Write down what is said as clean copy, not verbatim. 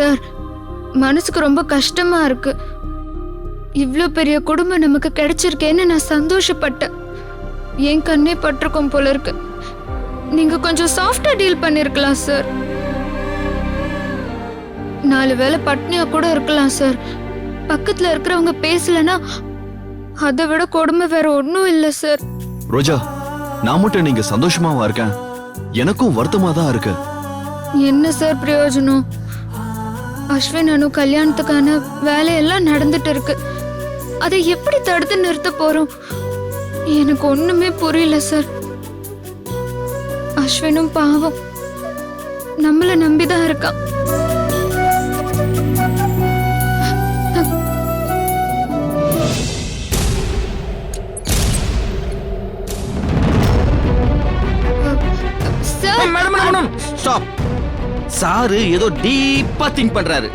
Sir, மனசுக்கு ரொம்ப கஷ்டமா இருக்கு. இவ்ளோ பெரிய குடும்பம் நமக்கு கிடைச்சிருக்கேன்னு நான் சந்தோஷப்பட்டேன். என் கண்ணே பட்டிருக்கும் போல இருக்கு. நீங்க கொஞ்சம் சாஃப்டா டீல் பண்ணிருக்கலாம் சார். 4 வேளை பட்னியா கூட இருக்கலாம் சார். பக்கத்துல இருக்கிறவங்க பேசலனா அதை விட கொடுமை வேற ஒன்றும் இல்லை சார். ரோஜா, நான் மட்டும் நீங்க சந்தோஷமாவா இருக்கேன்? எனக்கும் வருத்தமா தான் இருக்கு. என்ன சார் பிரயோஜனம்? அஸ்வின் அனு கல்யாணத்துக்கான வேலையெல்லாம் நடந்துட்டு இருக்கு. அதை எப்படி தடுத்து நிறுத்த போறோம்? எனக்கு ஒண்ணுமே புரியல சார். அஸ்வினும் பாவம் நம்மள நம்பிதான் இருக்கான். Madam stop. சாரு ஏதோ டீப்பா திங்க் பண்றாரு.